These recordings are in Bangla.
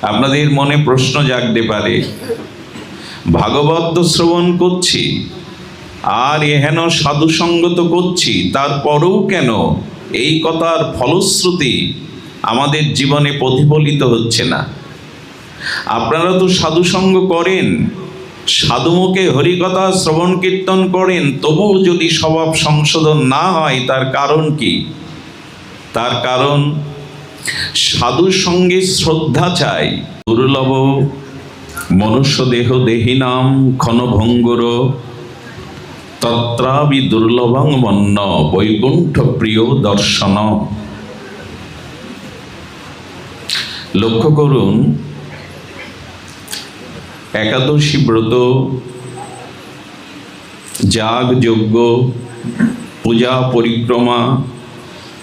আপনাদের মনে প্রশ্ন জাগতে পারে, ভাগবত শ্রবণ করছি আর এহেন সাধুসঙ্গ তো করছি, তারপরেও কেন এই কথার ফলশ্রুতি আমাদের জীবনে প্রতিফলিত হচ্ছে না? আপনারা তো সাধুসঙ্গ করেন, সাধুমুখে হরিকথা শ্রবণ কীর্তন করেন, তবুও যদি স্বভাব সংশোধন না হয় তার কারণ কি? তার কারণ সাধু সঙ্গে শ্রদ্ধা চাই। দুর্লভ মনুষ্য দেহ দেহিনাম ক্ষণভঙ্গুর তত্রাবি দুর্লভং মন্ন বৈকুণ্ঠ প্রিয় দর্শন। লক্ষ্য করুন, একাদশী ব্রত, যাগ যজ্ঞ, পূজা পরিক্রমা,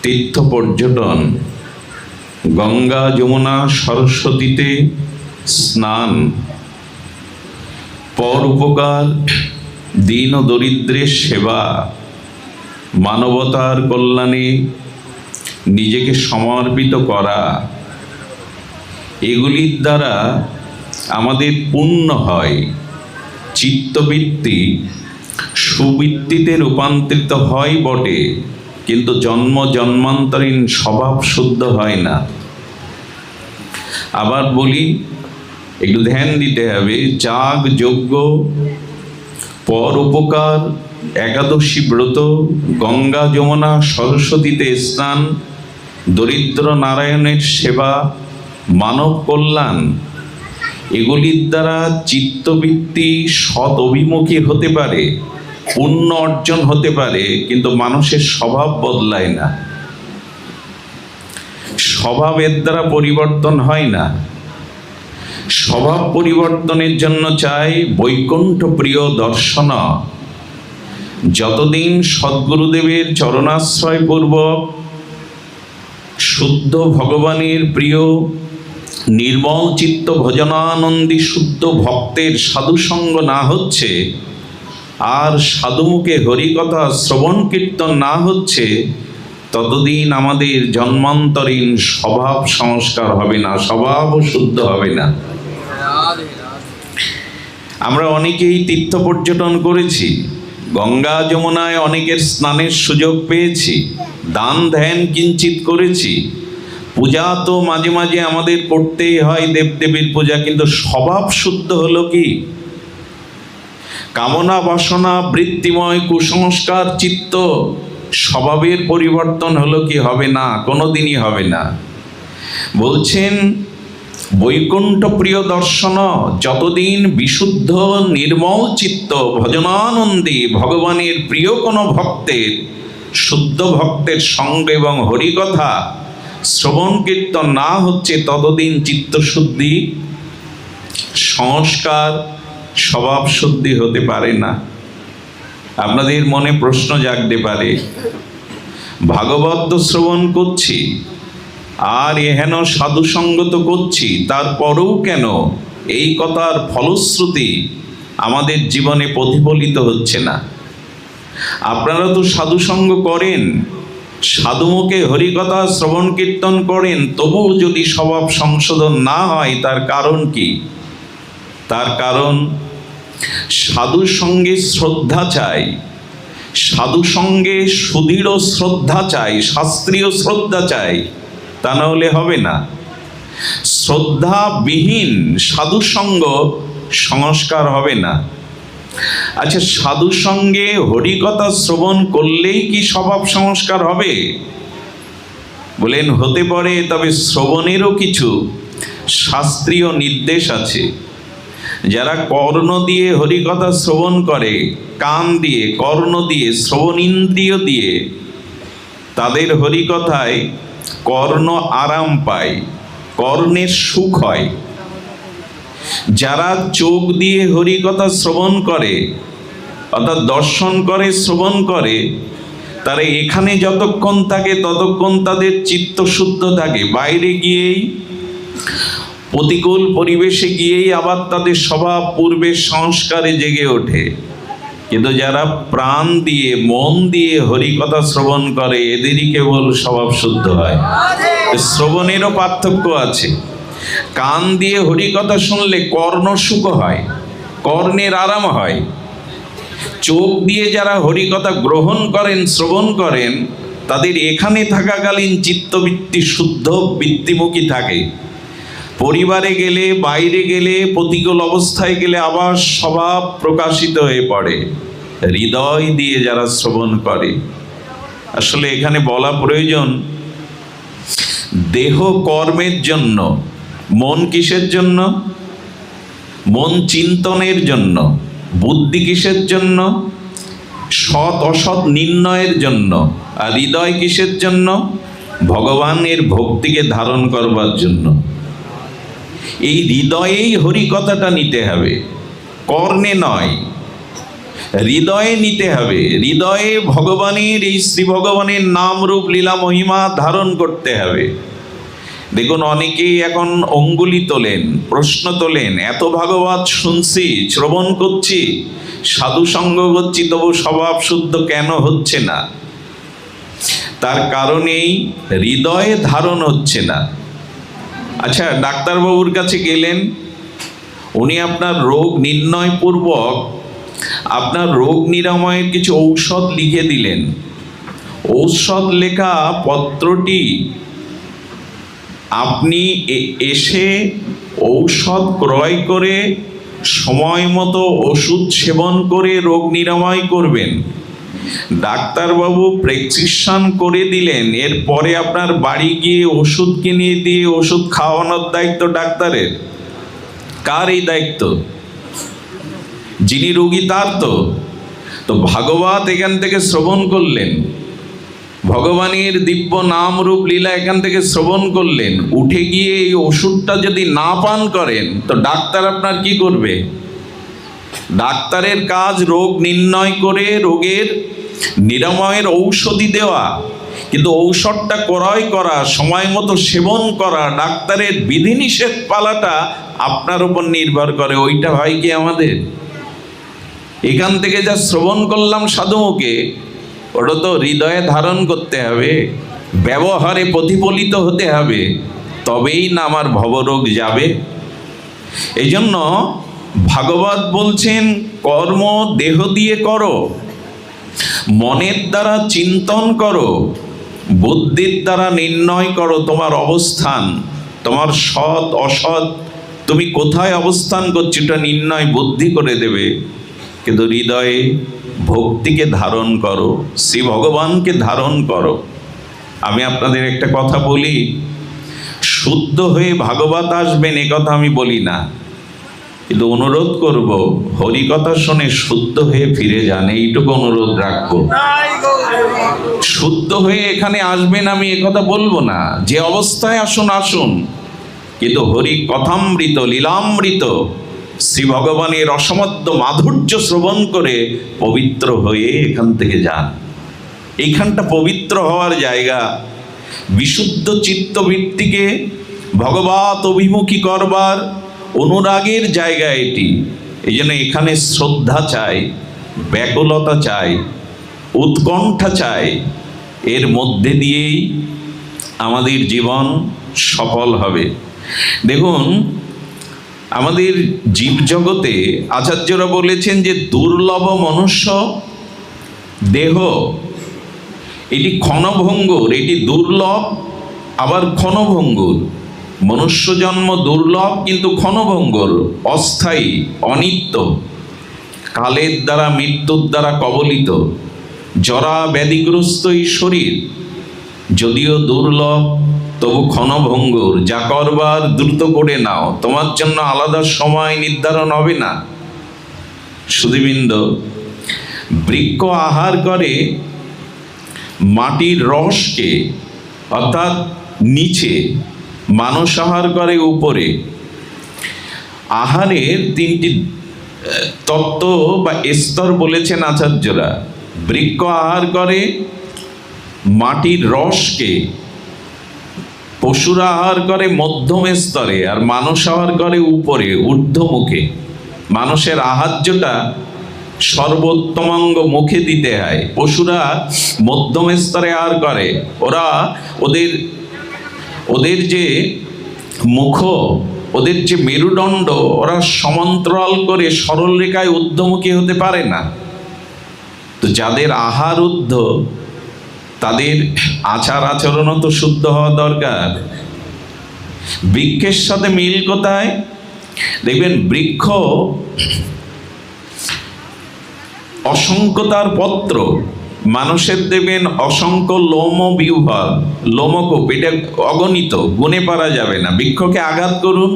তীর্থ পর্যটন, গঙ্গা যমুনা সরস্বতীতে স্নান, পর উপকার, দীন ও দরিদ্রের সেবা, মানবতার কল্যাণে নিজেকে সমর্পিত করা, এগুলির দ্বারা আমাদের পুণ্য হয়, চিত্তবৃত্তি সুবৃত্তিতে রূপান্তরিত হয় বটে, কিন্তু জন্ম জন্মান্তরীণ স্বভাব শুদ্ধ হয় না। আবার বলি, একটু ধ্যান দিতে হবে। যাগ যজ্ঞ, পর উপকার, একাদশী ব্রত, গঙ্গা যমুনা সরস্বতীতে স্নান, দরিদ্র নারায়ণের সেবা, মানব কল্যাণ, এগুলির দ্বারা চিত্তবৃত্তি সৎ অভিমুখী হতে পারে, পুণ্য অর্জন হতে পারে, কিন্তু মানুষের স্বভাব বদলায় না। স্বভাবের দ্বারা পরিবর্তন হয় না। স্বভাব পরিবর্তনের জন্য চাই বৈকুণ্ঠ প্রিয় দর্শন। যতদিন সদ্গুরুদেবের চরণাশ্রয় পূর্বক শুদ্ধ ভগবানের প্রিয় নির্মল চিত্ত ভজনানন্দী শুদ্ধ ভক্তের সাধুসঙ্গ না হচ্ছে, আর সাধুমুখে হরিকথা শ্রবণ কীর্তন না হচ্ছে, ততদিন আমাদের জন্মান্তরীণ স্বভাব সংস্কার হবে না, স্বভাবও শুদ্ধ হবে না। আমরা অনেকেই তীর্থ পর্যটন করেছি, গঙ্গা যমুনায় অনেকের স্নানের সুযোগ পেয়েছি, দান ধ্যান কিঞ্চিত করেছি, পূজা তো মাঝে মাঝে আমাদের করতেই হয়, দেবদেবীর পূজা, কিন্তু স্বভাব শুদ্ধ হলো কি? কামনা বাসনা বৃত্তিময় কুসংস্কার চিত্ত স্বভাবের পরিবর্তন হলো কি? হবে না, কোনোদিনই হবে না। বলছেন বৈকুণ্ঠ প্রিয় দর্শন, যতদিন বিশুদ্ধ নির্মল চিত্ত ভজনানন্দী ভগবানের প্রিয় কোনো ভক্তের, শুদ্ধ ভক্তের সঙ্গ এবং হরিকথা শ্রবণ কীর্তন না হচ্ছে, ততদিন চিত্তশুদ্ধি, সংস্কার, স্বভাব শুদ্ধি হতে পারে না। আপনাদের মনে প্রশ্ন জাগতে পারে, ভাগবত শ্রবণ করছি আর এহেন সাধুসঙ্গ তো করছি, তারপরেও কেন এই কথার ফলশ্রুতি আমাদের জীবনে প্রতিফলিত হচ্ছে না? আপনারা তো সাধুসঙ্গ করেন, সাধুমুখে হরিকথা শ্রবণ কীর্তন করেন, তবুও যদি স্বভাব সংশোধন না হয় তার কারণ কি? তার কারণ সাধু সঙ্গে শ্রদ্ধা চাই, সাধু সঙ্গে সুদৃঢ় শ্রদ্ধা চাই, শাস্ত্রীয় শ্রদ্ধা চাই, তা না হলে হবে না। শ্রদ্ধাবিহীন সাধুসঙ্গ সংস্কার হবে না। আচ্ছা, সাধু সঙ্গে হরিকথা শ্রবণ করলেই কি স্বভাব সংস্কার হবে? বলেন হতে পারে, তবে শ্রবণেরও কিছু শাস্ত্রীয় নির্দেশ আছে। যারা কর্ণ দিয়ে হরিকথা শ্রবণ করে, কান দিয়ে, কর্ণ দিয়ে, শ্রবণ ইন্দ্রিয় দিয়ে, তাদের হরিকথায় কর্ণ আরাম পায়, কর্ণের সুখ হয়। যারা চোখ দিয়ে হরিকথা শ্রবণ করে, অর্থাৎ দর্শন করে, শ্রবণ করে, তারা এখানে যতক্ষণ থাকে ততক্ষণ তাদের চিত্ত শুদ্ধ থাকে, বাইরে গিয়েই, প্রতিকূল পরিবেশে গিয়েই আবার তাদের স্বভাব পূর্বের সংস্কারে জেগে ওঠে। কিন্তু যারা প্রাণ দিয়ে, মন দিয়ে হরিকথা শ্রবণ করে, এদেরই কেবল স্বভাব শুদ্ধ হয়। শ্রবণেরও পার্থক্য আছে। কান দিয়ে হরিকথা শুনলে কর্ণ সুখ হয়, কর্ণের আরাম হয়। চোখ দিয়ে যারা হরিকথা গ্রহণ করেন, শ্রবণ করেন, তাদের এখানে থাকাকালীন চিত্তবৃত্তি শুদ্ধ বৃত্তিমুখী থাকে। পরিবারে গেলে, বাইরে গেলে, প্রতিকূল অবস্থায় গেলে আবার স্বভাব প্রকাশিত হয়ে পড়ে হৃদয় দিয়ে যারা শ্রবণ করে। আসলে এখানে বলা প্রয়োজন, দেহ কর্মের জন্য, মন কিসের জন্য? মন চিন্তনের জন্য। বুদ্ধি কিসের জন্য? সৎ অসৎ নির্ণয়ের জন্য। আর হৃদয় কিসের জন্য? ভগবানের ভক্তিকে ধারণ করবার জন্য। এই হৃদয়েই হরিকথাটা নিতে হবে, কর্ণে নয়, হৃদয়ে নিতে হবে। হৃদয়ে ভগবানের, এই শ্রী ভগবানের নাম রূপ লীলা মহিমা ধারণ করতে হবে। দেখুন, অনেকেই এখন অঙ্গুলি তোলেন, প্রশ্ন তোলেন, এত ভাগবত শুনছি, শ্রবণ করছি, সাধু সঙ্গ করছি, তবু স্বভাব শুদ্ধ কেন হচ্ছে না? তার কারণেই হৃদয়ে ধারণ হচ্ছে না। আচ্ছা, ডাক্তারবাবুর কাছে গেলেন, উনি আপনার রোগ নির্ণয় পূর্বক আপনার রোগ নিরাময়ের কিছু ঔষধ লিখে দিলেন। ঔষধ লেখা পত্রটি আপনি এসে ঔষধ ক্রয় করে সময় মতো ওষুধ সেবন করে রোগ নিরাময় করবেন। ডাক্তারবাবু প্রেসক্রিপশন করে দিলেন, এরপরে আপনার বাড়ি গিয়ে ওষুধ কিনে দিয়ে ওষুধ খাওয়ানোর দায়িত্ব ডাক্তারের। কার এই দায়িত্ব? যিনি রোগী তার তো ভাগবত এখান থেকে শ্রবণ করলেন, ভগবানের দিব্য নাম রূপ লীলা এখান থেকে শ্রবণ করলেন, উঠে গিয়ে এই ওষুধটা যদি না পান করেন তো ডাক্তার আপনার কি করবে? ডাক্তারের কাজ রোগ নির্ণয় করে রোগের নিরাময়ের ঔষধি দেওয়া, কিন্তু ঔষধটা ক্রয় করা, সময় মতো সেবন করা, ডাক্তারের বিধিনিষেধ পালাটা আপনার উপর নির্ভর করে। ওইটা হয় কি আমাদের? এখান থেকে যা শ্রবণ করলাম সাধুমুখে, ওটা তো হৃদয়ে ধারণ করতে হবে, ব্যবহারে প্রতিফলিত হতে হবে, তবেই না আমার ভবরোগ যাবে। এই জন্য ভাগবত বলছেন, কর্ম দেহ দিয়ে করো, মনের দ্বারা চিন্তন করো, বুদ্ধির দ্বারা নির্ণয় করো তোমার অবস্থান, তোমার সৎ অসৎ, তুমি কোথায় অবস্থান করছো এটা নির্ণয় বুদ্ধি করে দেবে। কিন্তু হৃদয়ে ভক্তিকে ধারণ করো, শ্রী ভগবানকে ধারণ করো। আমি আপনাদের একটা কথা বলি, শুদ্ধ হয়ে ভাগবত আসবেন এ কথা আমি বলি না, কিন্তু অনুরোধ করব, হরিকথা শুনে শুদ্ধ হয়ে ফিরে যান, এইটুকু অনুরোধ রাখবো। শুদ্ধ হয়ে এখানে আসবেন আমি এ কথা বলবো না, যে অবস্থায় আসুন আসুন, কিন্তু হরি কথামৃত লীলামৃত শ্রী ভগবানের অসমাদ্য মাধুর্য শ্রবণ করে পবিত্র হয়ে এখান থেকে যান। এইখানটা পবিত্র হওয়ার জায়গা, বিশুদ্ধ চিত্তবৃত্তিকে ভগবত অভিমুখী করবার অনুরাগের জায়গা এটি। এই জন্য এখানে শ্রদ্ধা চাই, ব্যাকুলতা চাই, উৎকণ্ঠা চাই। এর মধ্যে দিয়েই আমাদের জীবন সফল হবে। দেখুন, আমাদের জীবজগতে আচার্যরা বলেছেন যে দুর্লভ মনুষ্য দেহ, এটি ক্ষণভঙ্গুর, এটি দুর্লভ আবার ক্ষণভঙ্গুর। মনুষ্য জন্ম দুর্লভ কিন্তু ক্ষণভঙ্গুর, অস্থায়ী, অনিত্য, কালের দ্বারা মৃত্যুর দ্বারা কবলিত, জরা ব্যাধিগ্রস্ত এই শরীর যদিও দুর্লভ তবু ক্ষণভঙ্গুর। যা করবার দ্রুত করে নাও, তোমার জন্য আলাদা সময় নির্ধারণ হবে না। সুধীবৃন্দ, বৃক্ষ আহার করে মাটির রসকে, অর্থাৎ নিচে, মানুষ আহার করে উপরে। আহারের তিনটি তত্ত্ব বা স্তর বলেছেন আচার্যরা। বৃক্ষ আহার করে মাটির রসকে, পশুরা আহার করে মধ্যম স্তরে, আর মানুষ আহার করে উপরে ঊর্ধ্বমুখে। মানুষের আহার্যটা সর্বোত্তমাঙ্গ মুখে দিতে হয়, পশুরা মধ্যম স্তরে আহার করে। ওরা ওদের যে মুখ, ওদের যে মেরুদণ্ড, ওরা সমান্তরাল করে সরল রেখায় ঊর্ধ্বমুখী হতে পারে না। তো যাদের আহার ঊর্ধ্ব, তাদের আচার আচরণও তো শুদ্ধ হওয়া দরকার। বৃক্ষের সাথে মিল কোথায়? দেখবেন বৃক্ষ অসংখ্য তার পত্র, মানুষের দেখবেন অসংখ্য লোম বিহ্বল, লোমকূপ, এটা অগণিত, গুণে পারা যাবে না। বৃক্ষকে আঘাত করুন,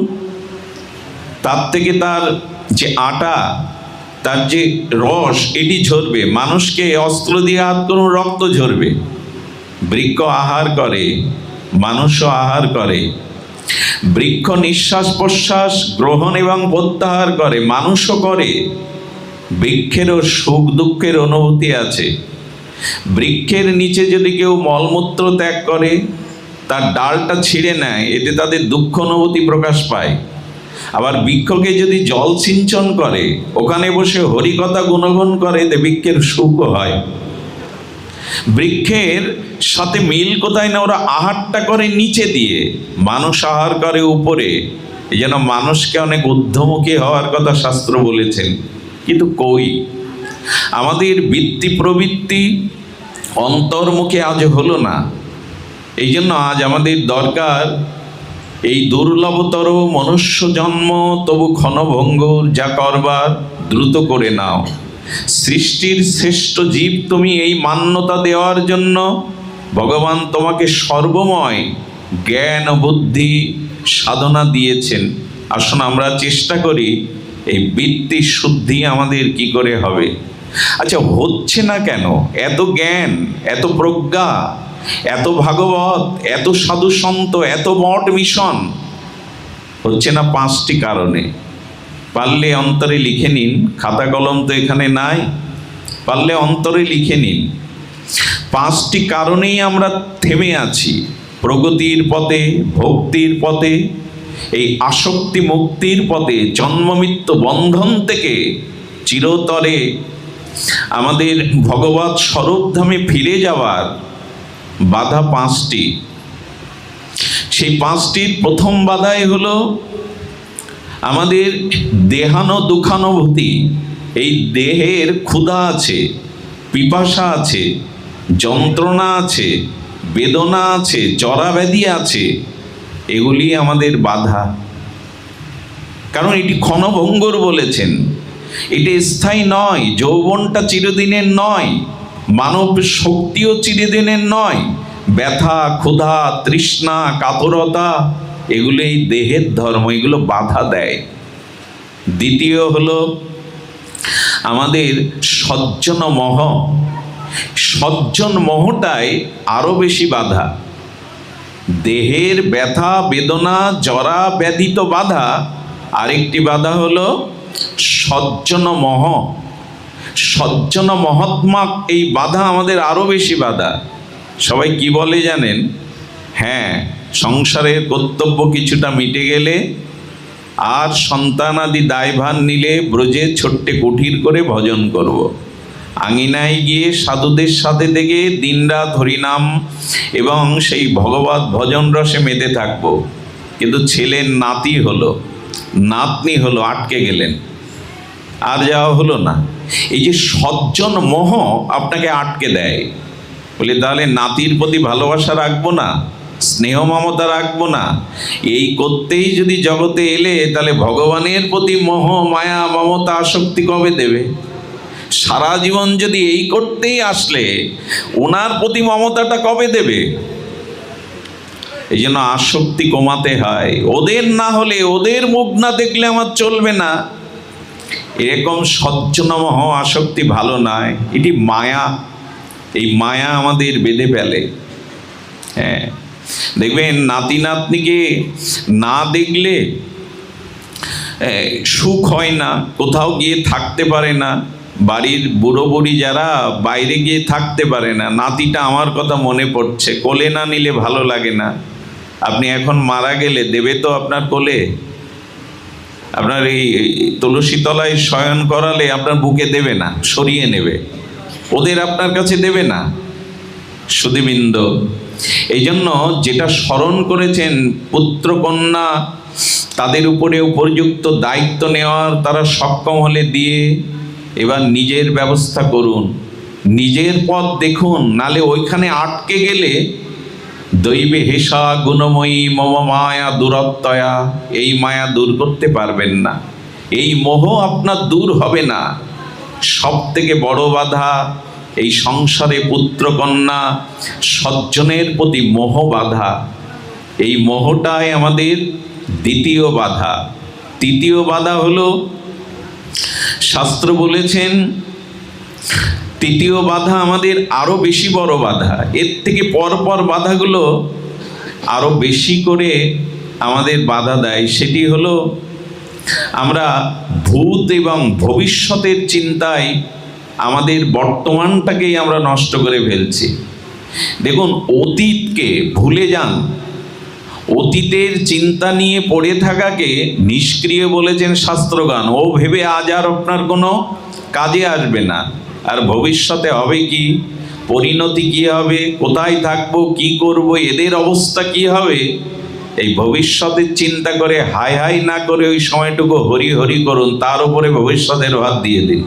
তার থেকে তার যে আটা, তার যে রস, এটি ঝরবে। মানুষকে অস্ত্র দিয়ে আঘাত করুন, রক্ত ঝরবে। বৃক্ষ আহার করে, মানুষও আহার করে। বৃক্ষ নিঃশ্বাস প্রশ্বাস গ্রহণ এবং প্রত্যাহার করে, মানুষও করে। বৃক্ষেরও সুখ দুঃখের অনুভূতি আছে। বৃক্ষের নিচে যদি কেউ মলমূত্র ত্যাগ করে, তার ডালটা ছিঁড়ে নেয়, এতে তাদের দুঃখ অনুভূতি প্রকাশ পায়। আবার বৃক্ষকে যদি জল সিঞ্চন করে, ওখানে বসে হরিকথা গুণগান করে, এতে বৃক্ষের সুখও হয়। বৃক্ষের সাথে মিল কোথায় না, ওরা আহারটা করে নিচে দিয়ে, মানুষ আহার করে উপরে। এই জন্য মানুষকে অনেক ঊর্ধ্বমুখী হওয়ার কথা শাস্ত্র বলেছেন। কিন্তু কই, আমাদের বৃত্তি প্রবৃত্তি অন্তর্মুখে আজ হলো না। এই জন্য আজ আমাদের দরকার এই দুর্লভতর মনুষ্য জন্ম, তবু ক্ষণভঙ্গুর, যা করবার দ্রুত করে নাও। সৃষ্টির শ্রেষ্ঠ জীব তুমি, এই মান্যতা দেওয়ার জন্য ভগবান তোমাকে সর্বময় জ্ঞান বুদ্ধি সাধনা দিয়েছেন। আসুন আমরা চেষ্টা করি এই বৃত্তি শুদ্ধি আমাদের কি করে হবে। আচ্ছা, হচ্ছে না কেন? এত জ্ঞান, এত প্রজ্ঞা, এত ভাগবত, এত সাধু সন্ত, এত মঠ মিশন, হচ্ছে না 5টি কারণে। পারলে অন্তরে লিখে নিন, খাতা কলম তো এখানে নাই, পারলে অন্তরে লিখে নিন। 5টি কারণেই আমরা থেমে আছি প্রগতির পথে, ভক্তির পথে, এই আসক্তি মুক্তির পথে, জন্ম মৃত্যু বন্ধন থেকে চিরতরে আমাদের ভগবৎ স্বরূপধামে ফিরে যাওয়ার বাধা 5টি। সেই 5টির প্রথম বাধাই হলো আমাদের দেহানো দুঃখানুভূতি। এই দেহের ক্ষুধা আছে, পিপাসা আছে, যন্ত্রণা আছে, বেদনা আছে, জরাব্যাধি আছে, এগুলি আমাদের বাধা। কারণ এটি ক্ষণভঙ্গুর বলেছেন, এটি স্থায়ী নয়। যৌবনটা চিরদিনের নয়, মানব শক্তিও চিরদিনের নয়। ব্যথা, ক্ষুধা, তৃষ্ণা, কাতরতা, এগুলো এই দেহের ধর্ম, এগুলো বাধা দেয়। দ্বিতীয় হলো আমাদের সজ্জন মোহ। সজ্জন মোহটাই আরো বেশি বাধা। দেহের ব্যথা বেদনা জরা ব্যাধি তো বাধা, আরেকটি বাধা হলো সজ্জন মোহ। সজ্জন মহাত্মা, এই বাধা আমাদের আরো বেশি বাধা। সবাই কি বলে জানেন? হ্যাঁ, সংসারের কর্তব্য কিছুটা মিটে গেলে আর সন্তানাদি দায়ভার নিলে ব্রজে ছোট্টে কুঠির করে ভজন করব। আঙিনায় গিয়ে সাধুদের সাথে থেকে দিনরাত হরিনাম এবং সেই ভগবত ভজন রসে মেতে থাকবো। কিন্তু ছেলের নাতি হলো, নাতনি হলো, আটকে গেলেন, আর যাওয়া হলো না। এই যে সজ্জন মোহ আপনাকে আটকে দেয়। বলে তাহলে নাতির প্রতি ভালোবাসা রাখবো না, স্নেহ মমতা রাখবো না, এই করতেই যদি জগতে এলে, তাহলে ভগবানের প্রতি মোহ মায়া মমতা আসক্তি কবে দেবে? সারা জীবন যদি এই করতেই আসলে, ওনার প্রতি মমতাটা কবে দেবে? এই জন্য আসক্তি কমাতে হয়। ওদের না হলে, ওদের মুখ না দেখলে আমার চলবে না, এরকম সজ্জনমোহ আসক্তি ভালো নয়। এটি মায়া। এই মায়া আমাদের বেঁধে ফেলে। হ্যাঁ, দেখবেন নাতি নাতনিকে না দেখলে সুখ হয় না, কোথাও গিয়ে থাকতে পারে না। বাড়ির বুড়ো বুড়ি যারা বাইরে গিয়ে থাকতে পারে না, নাতিটা আমার কথা মনে পড়ছে, কোলে না নিলে ভালো লাগে না। আপনি এখন মারা গেলে দেবে তো আপনার কোলে? আপনার এই তুলসী তলায় শয়ন করালে আপনার বুকে দেবে না, সরিয়ে নেবে। ওদের আপনার কাছে দেবে না। সুধীবৃন্দ, এই জন্য যেটা স্মরণ করেছেন পুত্র কন্যা তাদের উপরে উপযুক্ত দায়িত্ব নেওয়ার তারা সক্ষম হলে দিয়ে এবার নিজের ব্যবস্থা করুন, নিজের পথ দেখুন, নালে ওইখানে আটকে গেলে দৈবে হেসা গুণময়ী মম মায়া দূরত্বয়া, এই মায়া দূর করতে পারবেন না, এই মোহ আপনার দূর হবে না। সব থেকে বড় বাধা এই সংসারে পুত্রকন্যা সজ্জনের প্রতি মোহ বাধা, এই মোহটাই আমাদের দ্বিতীয় বাধা। তৃতীয় বাধা হলো, শাস্ত্র বলেছেন তৃতীয় বাধা আমাদের আরো বেশি বড় বাধা, এর থেকে পরপর বাধাগুলো আরো বেশি করে আমাদের বাধা দেয়। সেটি হলো আমরা ভূত এবং ভবিষ্যতের চিন্তায় আমাদের বর্তমানটাকেই আমরা নষ্ট করে ফেলছি। দেখুন, অতীতকে ভুলে যান, অতীতের চিন্তা নিয়ে পড়ে থাকাকে নিষ্ক্রিয় বলেছেন শাস্ত্রগান। ও ভেবে আজ আর আপনার কোনো কাজে আসবে না। আর ভবিষ্যতে হবে কি, পরিণতি কি হবে, কোথায় থাকবো, কি করব, এদের অবস্থা কি হবে, এই ভবিষ্যতের চিন্তা করে হাই হাই না করে ওই সময়টুকু হরি হরি করুন, তার উপরে ভবিষ্যতের ভাত দিয়ে দিন।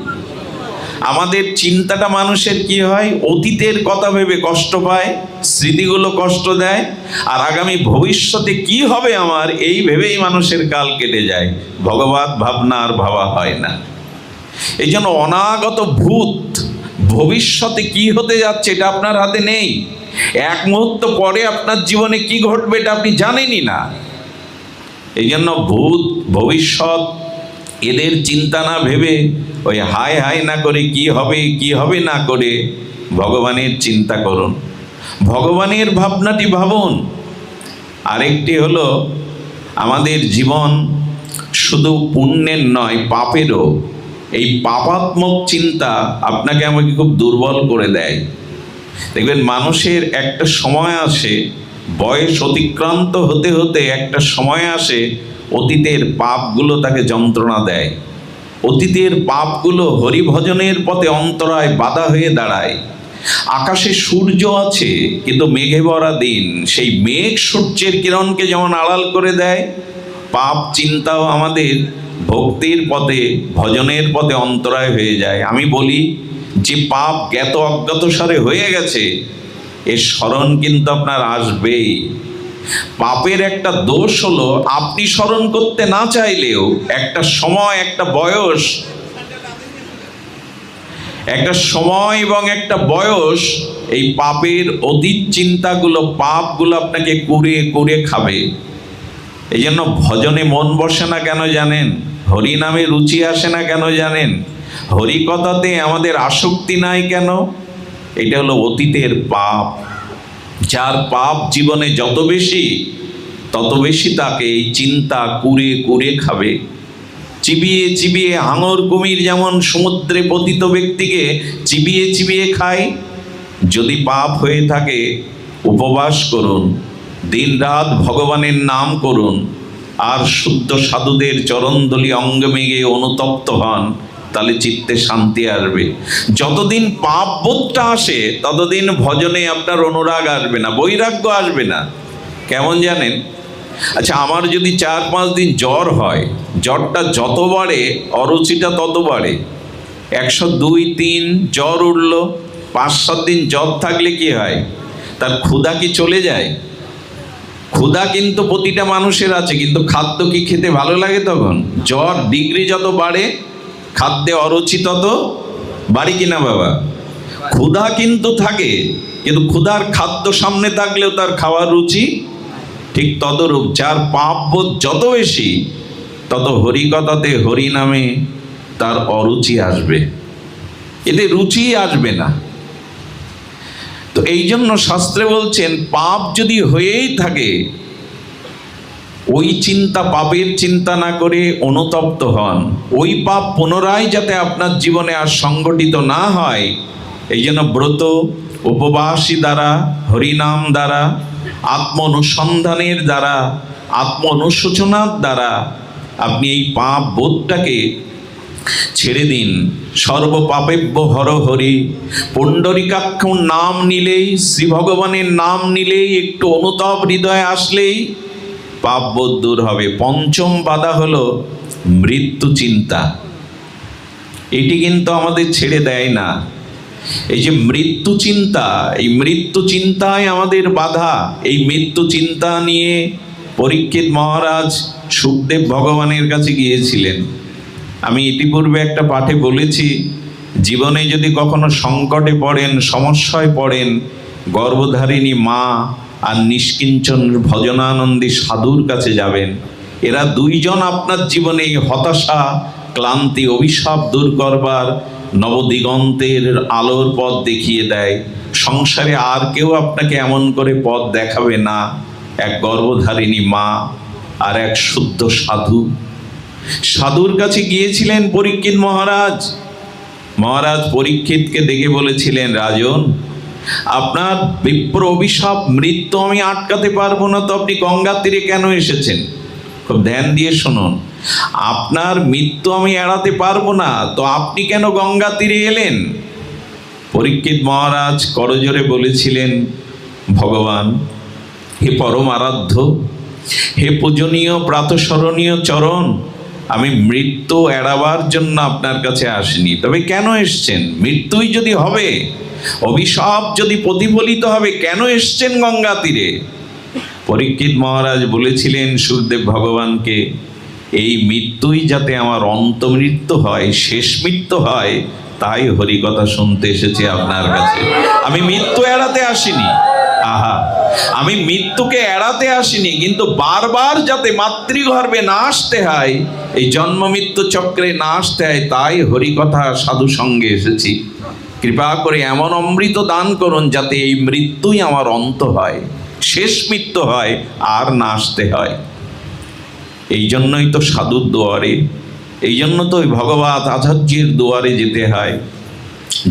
আমাদের চিন্তাটা মানুষের কি হয়, অতীতের কথা ভেবে কষ্ট পায়, স্মৃতিগুলো কষ্ট দেয়, আর আগামী ভবিষ্যতে কি হবে আমার, এই ভেবেই মানুষের কাল কেটে যায়, ভগবত ভাবনা আর ভাবা হয় না। এই জন্য অনাগত ভূত, ভবিষ্যতে কি হতে যাচ্ছে এটা আপনার হাতে নেই। এক মুহূর্ত পরে আপনার জীবনে কি ঘটবে এটা আপনি জানেনই না। এই জন্য ভূত ভবিষ্যৎ এদের চিন্তা না ভেবে ওই হায় হায় না করে কি হবে কি হবে না করে ভগবানের চিন্তা করুন, ভগবানের ভাবনাটি ভাবুন। আরেকটি হলো, আমাদের জীবন শুধু পুণ্যের নয় পাপেরও। এই পাপাত্মক চিন্তা আপনাকে আমাকে খুব দুর্বল করে দেয়। দেখবেন মানুষের একটা সময় আসে, বয়স অতিক্রান্ত হতে হতে একটা সময় আসে, অতীতের পাপগুলো তাকে যন্ত্রণা দেয়। অতীতের পাপগুলো হরিভজনের পথে অন্তরায় বাধা হয়ে দাঁড়ায়। আকাশে সূর্য আছে কিন্তু মেঘে ভরা দিন, সেই মেঘ সূর্যের কিরণকে যেমন আড়াল করে দেয়, পাপ চিন্তাও আমাদের ভক্তির পথে ভজনের পথে অন্তরায় হয়ে যায়। আমি বলি, যে পাপ জ্ঞাত অজ্ঞাত সারে হয়ে গেছে এর স্মরণ কিন্তু আপনার আসবেই। পাপের একটা দোষ হলো, আপনি স্মরণ করতে না চাইলেও একটা সময়, একটা বয়স, একটা সময় এবং একটা বয়স এই পাপের অতীত চিন্তাগুলো, পাপগুলো আপনাকে কুড়ে কুড়ে খাবে। এই জন্য ভজনে মন বসে না কেন জানেন, হরি নামে রুচি আসে না কেন জানেন, হরি কথাতে আমাদের আসক্তি নাই কেন, এটা হলো অতীতের পাপ। যার পাপ জীবনে যত বেশি তত বেশি তাকে এই চিন্তা কুড়ে কুড়ে খাবে। চিবিয়ে চিবিয়ে হাঙর কুমির যেমন সমুদ্রে পতিত ব্যক্তিকে চিবিয়ে চিবিয়ে খায়, যদি পাপ হয়ে থাকে উপবাস করুন, দিন রাত ভগবানের নাম করুন, আর শুদ্ধ সাধুদের চরণদলি অঙ্গমেঘে অনুতপ্ত হন, তাহলে চিত্তে শান্তি আসবে। যতদিন পাপ বোধটা আসে ততদিন ভজনে আপনার অনুরাগ আসবে না, বৈরাগ্য আসবে না। কেমন জানেন, আচ্ছা আমার যদি 4-5 দিন জ্বর হয়, জ্বরটা যত বাড়ে অরুচিটা তত বাড়ে। 102-3 জ্বর উঠল, 5-7 দিন জ্বর থাকলে কি হয়, তার ক্ষুধা কি চলে যায়? ক্ষুধা কিন্তু প্রতিটা মানুষের আছে, কিন্তু খাদ্য কি খেতে ভালো লাগে তখন? জ্বর ডিগ্রি যত বাড়ে খাদ্যে অরুচি তত বাড়ি কিনা বাবা? ক্ষুধা কিন্তু থাকে, কিন্তু ক্ষুধার খাদ্য সামনে থাকলেও তার খাওয়ার রুচি ঠিক তদরূপ। যার পাপ বোধ যত বেশি তত হরিকথাতে হরি নামে তার অরুচি আসবে, এতে রুচি আসবে না। তো এই জন্য শাস্ত্রে বলছেন, পাপ যদি হয়েই থাকে ওই চিন্তা, পাপের চিন্তা না করে অনুতপ্ত হন, ওই পাপ পুনরায় যাতে আপনার জীবনে আর সংগঠিত না হয়, এই জন্য ব্রত উপবাসী দ্বারা, হরিনাম দ্বারা, আত্ম অনুসন্ধানের দ্বারা, আত্ম অনুশোচনার দ্বারা আপনি এই পাপ বোধটাকে ছেড়ে দিন। সর্বপাপেভ্য হর হরি, পুণ্ডরিকাক্ষ নাম নিলেই, শ্রী ভগবানের নাম নিলেই, একটু অনুতাপ হৃদয়ে আসলেই পাপ বোধ দূর হবে। পঞ্চম বাধা হলো মৃত্যু চিন্তা। এটি কিন্তু আমাদের ছেড়ে দেয় না। এই যে মৃত্যু চিন্তা, এই মৃত্যু চিন্তায় আমাদের বাধা। এই মৃত্যু চিন্তা নিয়ে পরীক্ষিত মহারাজ শুকদেব ভগবানের কাছে গিয়েছিলেন। আমি ইতিপূর্বে একটা পাঠে বলেছি, জীবনে যদি কখনো সংকটে পড়েন, সমস্যায় পড়েন, গর্ভধারিণী মা আর নিষ্কিঞ্চন ভজনানন্দী সাধুর কাছে যাবেন। এরা দুইজন আপনার জীবনে হতাশা, ক্লান্তি, অভিশাপ দূর করবার নবদিগন্তের আলোর পথ দেখিয়ে দেয়। সংসারে আর কেউ আপনাকে এমন করে পথ দেখাবে না, এক গর্ভধারিণী মা আর এক শুদ্ধ সাধু। সাধুর কাছে গিয়েছিলেন পরীক্ষিত মহারাজ। মহারাজ পরীক্ষিতকে দেখে বলেছিলেন, রাজন, আপনার বিপ্র অভিশাপ মৃত্যু আমি আটকাতে পারবো না, তো আপনি গঙ্গার তীরে কেন এসেছেন? খুব ধ্যান দিয়ে শুনুন। আপনার মৃত্যু আমি এড়াতে পারবো না, তো আপনি কেন গঙ্গা তীরে এলেন? পরীক্ষিত মহারাজ করজোরে বলেছিলেন, ভগবান, হে পরম আরাধ্য, হে পূজনীয় প্রাতঃস্মরণীয় চরণ, আমি মৃত্যু এড়াবার জন্য আপনার কাছে আসিনি, তবে কেন এসছেন? মৃত্যুই যদি হবে, অভিশাপ যদি প্রতিফলিত হবে, কেন এসছেন গঙ্গা তীরে? পরীক্ষিত মহারাজ বলেছিলেন সুখদেব ভগবানকে, এই মৃত্যুই যাতে আমার অন্তমৃত্যু হয়, শেষ মৃত্যু হয়, তাই হরিকথা শুনতে এসেছি আপনার কাছে। আমি মৃত্যু এড়াতে আসিনি। আহা, আমি মৃত্যুকে এড়াতে আসিনি, কিন্তু বারবার যাতে মাতৃগর্ভে না আসতে হয়, এই জন্ম মৃত্যু চক্রে না আসতে হয়, তাই হরিকথা সাধু সঙ্গে এসেছি। কৃপা করে এমন অমৃত দান করুন যাতে এই মৃত্যুই আমার অন্ত হয়, শেষ মৃত্যু হয়, আর না আসতে হয়। এই জন্যই তো সাধুর দুয়ারে, এই জন্য তো ওই ভগবত আচার্যের দুয়ারে যেতে হয়,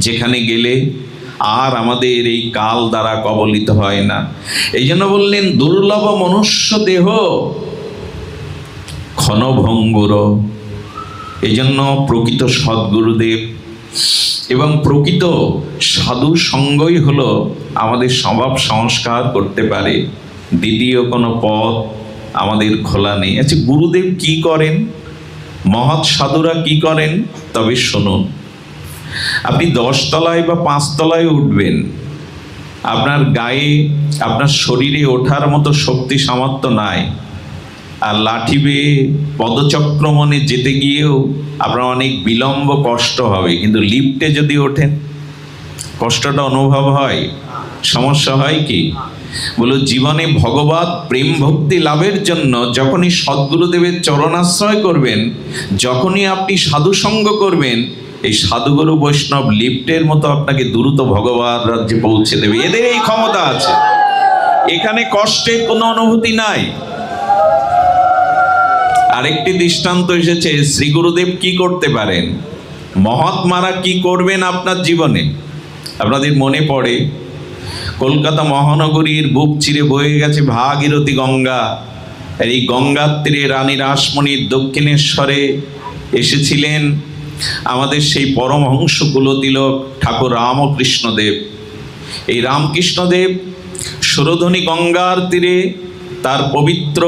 যেখানে গেলে আর আমাদের এই কাল দ্বারা কবলিত হয় না। এই জন্য বললেন, দুর্লভ মনুষ্য দেহ ক্ষণভঙ্গুর। এই জন্য প্রকৃত সদ্গুরুদেব এবং প্রকৃত সাধু সঙ্গই হলো আমাদের স্বভাব সংস্কার করতে পারে। দ্বিতীয় কোনো পথ আমাদের খোলা নেই। আচ্ছা, গুরুদেব কি করেন, মহৎ সাধুরা কি করেন? তবে শুনুন। আপনি 10 তলায় বা 5 তলায় উঠবেন, আপনার গায়ে, আপনার শরীরে ওঠার মতো শক্তি সামর্থ্য নাই, আর লাঠি বেয়ে পদচক্রমণে যেতে গিয়েও আপনার অনেক বিলম্ব, কষ্ট হবে। কিন্তু লিফটে যদি ওঠেন, কষ্টটা অনুভব হয়? সমস্যা হয় কি? বলো, জীবনে ভগবত প্রেম ভক্তি লাভের জন্য যখনই সদ্গুরুদেবের চরণাশ্রয় করবেন, যখনই আপনি সাধুসঙ্গ করবেন, এই সাধুগুরু বৈষ্ণব লিফটের মতো আপনাকে দ্রুত ভগবান রাজ্যে পৌঁছে দেবে। এদের এই ক্ষমতা আছে। এখানে কষ্টের কোনো অনুভূতি নাই। আরেকটি দৃষ্টান্ত এসেছে, শ্রী গুরুদেব কি করতে পারেন, মহাত্মারা কি করবেন আপনার জীবনে। আপনাদের মনে পড়ে, কলকাতা মহানগরীর বুক চিরে বয়ে গেছে ভাগীরথী গঙ্গা। আর এই গঙ্গার তীরে রানী রাসমণির দক্ষিণেশ্বরে এসেছিলেন আমাদের সেই পরমহংস কুলতিলক ঠাকুর রামকৃষ্ণদেব। এই রামকৃষ্ণদেব সুরধনী গঙ্গার তীরে তার পবিত্র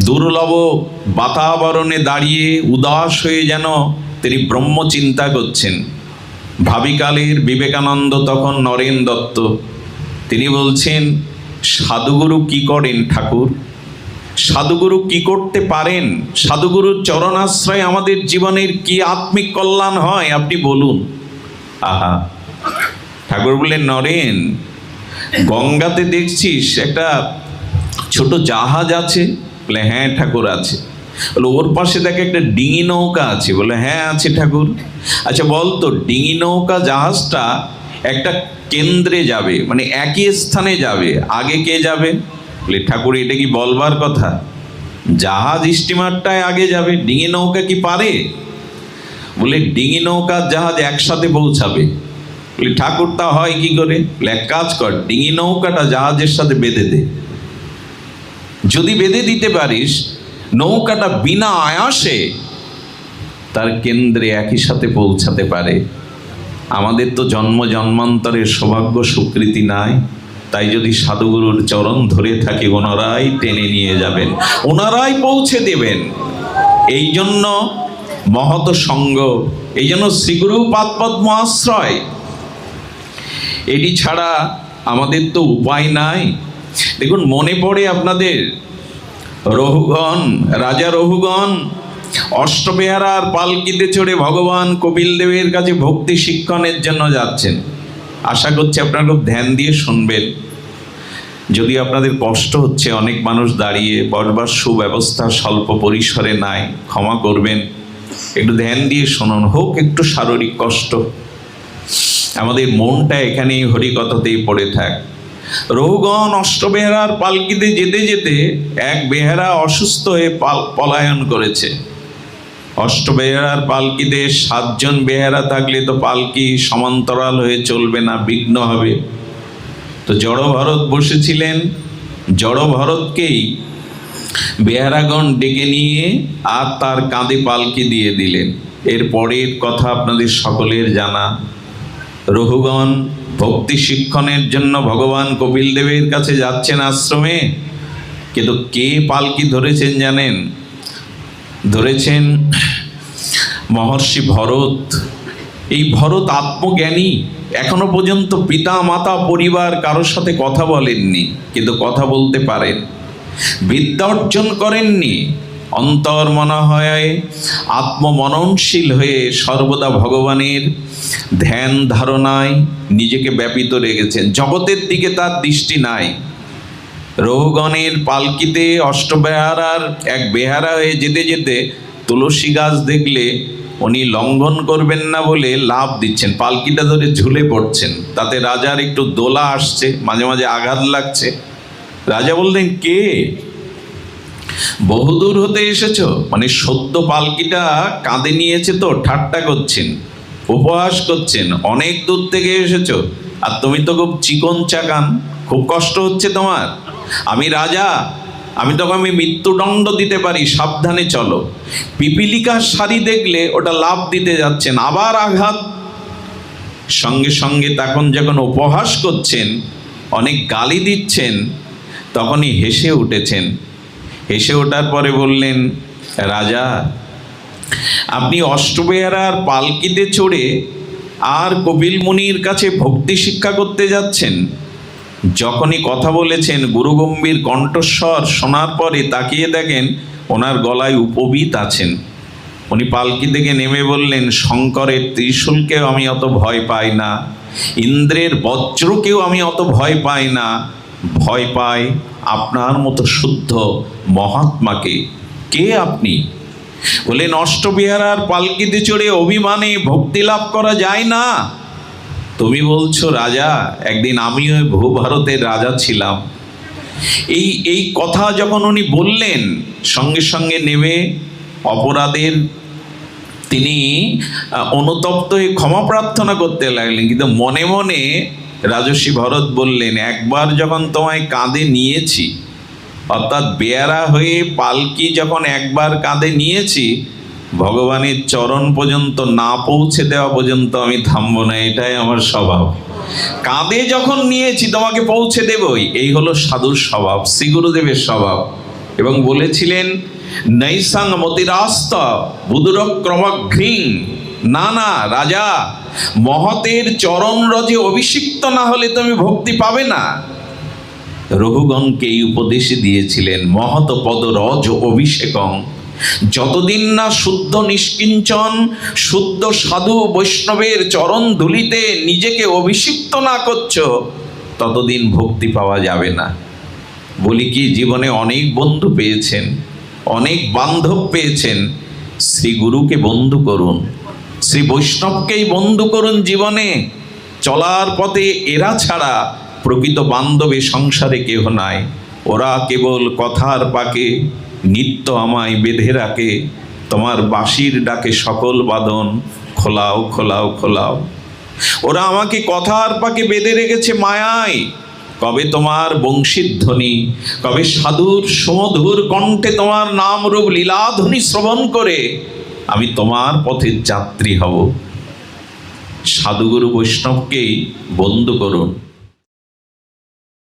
দুর্লভ বাতাবরণে দাঁড়িয়ে উদাস হয়ে যেন তিনি ব্রহ্ম চিন্তা করছেন। ভাবিকালের বিবেকানন্দ তখন নরেন দত্ত, তিনি বলছেন, সাধুগুরু কি করেন ঠাকুর? সাধুগুরু কি করতে পারেন? সাধুগুরুর চরণাশ্রয় আমাদের জীবনের কি আত্মিক কল্যাণ হয়, আপনি বলুন। আহা, ঠাকুর বললেন, নরেন, গঙ্গাতে দেখছিস একটা ছোট জাহাজ আছে? বলে, হ্যাঁ ঠাকুর আছে। বলে, ওর পাশে দেখে একটা ডিঙি নৌকা আছে? বলে, হ্যাঁ আছে ঠাকুর। আচ্ছা বলতো, ডিঙি নৌকা জাহাজটা একটা কেন্দ্রে যাবে, মানে একই স্থানে যাবে, আগে কে যাবে? বলে, ঠাকুর এটা কি বলবার কথা? জাহাজ স্টিমারটায় আগে যাবে, ডিঙি নৌকা কি পারে? বলে, ডিঙি নৌকা জাহাজ একসাথে পৌঁছাবে। বলে, ঠাকুর তা হয় কি করে? বলে, এক কাজ কর, ডিঙি নৌকাটা জাহাজের সাথে বেঁধে দে। যদি বেঁধে দিতে পারিস, নৌকাটা বিনা আয়াসে তার কেন্দ্রে একই সাথে পৌঁছাতে পারে। আমাদের তো জন্ম জন্মান্তরের সৌভাগ্য স্বীকৃতি নাই। তাই যদি সাধুগুরুর চরণ ধরে থাকি, ওনারাই টেনে নিয়ে যাবেন, ওনারাই পৌঁছে দেবেন। এই জন্য মহৎ সঙ্গ, এই জন্য শ্রীগুরু পাদপদ্ম আশ্রয়, এটি ছাড়া আমাদের তো উপায় নাই। দেখুন, মনে পড়ে আপনাদের রঘুগণ, রাজা রঘুগণ অষ্টবেহারার পালকিতে চড়ে ভগবান কপিল দেবের কাছে ভক্তি শিক্ষণের জন্য যাচ্ছেন। আশা করছি আপনারা খুব ধ্যান দিয়ে শুনবেন। যদি আপনাদের কষ্ট হচ্ছে, অনেক মানুষ দাঁড়িয়ে, বসবার সুব্যবস্থা স্বল্প পরিসরে নাই, ক্ষমা করবেন, একটু ধ্যান দিয়ে শুনুন। হোক একটু শারীরিক কষ্ট, আমাদের মনটা এখানেই হরিকথাতেই পড়ে থাক। রঘুগণ অষ্টবেহারার পালকিতে যেতে যেতে এক বেহারা অসুস্থ হয়ে পলায়ন করেছে। অষ্টবেহারার পালকিতে 7 জন বেহারা থাকলে তো পালকি সমান্তরাল হয়ে চলবে না, বিঘ্ন হবে। তো জড়ভরত বসেছিলেন, জড়ভরতকেই বেহারাগণ ডেকে নিয়ে আর তার কাঁধে পালকি দিয়ে দিলেন। এর পরের কথা আপনাদের সকলের জানা। রঘুগণ ভক্তি শিক্ষণের জন্য ভগবান কপিল দেবের কাছে যাচ্ছেন আশ্রমে, কিন্তু কে পালকি ধরেছেন জানেন? ধরেছেন মহর্ষি ভরত। এই ভরত আত্মজ্ঞানী, এখনো পর্যন্ত পিতা মাতা পরিবার কারোর সাথে কথা বলেননি, কিন্তু কথা বলতে পারেন। বিদ্যা অর্জন করেননি, অন্তর মনা হয় আত্মমননশীল হয়ে সর্বদা ভগবানের ধ্যান ধারণায় নিজেকে ব্যাপিত রেখেছেন। জগতের দিকে তার দৃষ্টি নাই। রঘুগণের পালকিতে অষ্টবেহারার এক বেহারা হয়ে যেতে যেতে তুলসী গাছ দেখলে উনি লঙ্ঘন করবেন না বলে লাভ দিচ্ছেন, পালকিটা ধরে ঝুলে পড়ছেন। তাতে রাজার একটু দোলা আসছে, মাঝে মাঝে আঘাত লাগছে। রাজা বললেন, কে? বহুদূর হতে এসেছ? মানে সদ্য পালকিটা কাঁধে নিয়েছে তো ঠাট্টা করছেন, উপহাস করছেন। অনেক দূর থেকে এসেছ, আর তুমি তো খুব চিকন চাকান, খুব কষ্ট হচ্ছে তোমার। আমি রাজা, আমি মৃত্যুদণ্ড দিতে পারি, সাবধানে চলো। পিপিলিকার শাড়ি দেখলে ওটা লাভ দিতে যাচ্ছেন, আবার আঘাত। সঙ্গে সঙ্গে তখন যখন উপহাস করছেন, অনেক গালি দিচ্ছেন, তখনই হেসে উঠেছেন। হেসে ওঠার পরে বললেন, রাজা, আপনি অষ্টবেহারার পালকিতে চড়ে আর কপিল মুনির কাছে ভক্তি শিক্ষা করতে যাচ্ছেন। যখনই কথা বলেছেন, গুরুগম্ভীর কণ্ঠস্বর শোনার পরে তাকিয়ে দেখেন ওনার গলায় উপবীত আছেন। উনি পালকি থেকে নেমে বললেন, শঙ্করের ত্রিশূলকেও আমি অত ভয় পাই না, ইন্দ্রের বজ্রকেও আমি অত ভয় পাই না, ভয় পাই আপনার মতো শুদ্ধ মহাত্মাকে। কে আপনি? বললেন, অষ্টবেহারার পালকিতে চড়ে অভিমানে ভক্তি লাভ করা যায় না। তুমি বলছো রাজা, একদিন আমিও ভূভারতের রাজা ছিলাম। এই কথা যখন উনি বললেন, সঙ্গে সঙ্গে নেমে অপরাধের তিনি অনুতপ্ত হয়ে ক্ষমা প্রার্থনা করতে লাগলেন। কিন্তু মনে মনে রাজর্ষি ভরত বললেন, একবার যখন তোমায় কাঁধে নিয়েছি, অর্থাৎ বেয়ারা হয়ে পালকি যখন একবার কাঁধে নিয়েছি, ভগবানের চরণ পর্যন্ত না পৌঁছে দেওয়া পর্যন্ত আমি থামবো না, এটাই আমার স্বভাব। কাঁধে যখন নিয়েছি তোমাকে পৌঁছে দেবই, এই হলো সাধুর স্বভাব, শ্রী গুরুদেবের স্বভাব। এবং বলেছিলেন, নৈসাং মতিরাস্ত বুদুরক্রমঘ্রিং। না না রাজা, মহতের চরণ রজে অভিষিক্ত না হলে তুমি ভক্তি পাবে না। রঘুগণকে এই উপদেশ দিয়েছিলেন, মহৎ পদ রজ অভিষেকং। যতদিন না শুদ্ধ নিষ্কিঞ্চন শুদ্ধ সাধু বৈষ্ণবের চরণ ধুলিতে নিজেকে অভিষিক্ত না করছো, ততদিন ভক্তি পাওয়া যাবে না। বলি কি, জীবনে অনেক বন্ধু পেয়েছেন, অনেক বান্ধব পেয়েছেন, শ্রী গুরুকে বন্ধু করুন, শ্রী বৈষ্ণবকেই বন্ধু করুন। জীবনে চলার পথে এরা ছাড়া প্রকৃত বান্ধবে সংসারে কেহ নাই। ওরা কেবল কথার পাকে নিত্য আমায় বেঁধে রাখে, তোমার বাঁশির ডাকে সকল বাদন খোলাও খোলাও খোলাও। ওরা আমাকে কথার পাকে বেঁধে রেখেছে মায়ায়। কবে তোমার বংশীর ধ্বনি, কবে সাধুর সুমধুর কণ্ঠে তোমার নাম রূপ লীলাধ্বনি শ্রবণ করে আমি তোমার পথের যাত্রী হব। সাধুগুরু বৈষ্ণবকেই বন্ধু করুন।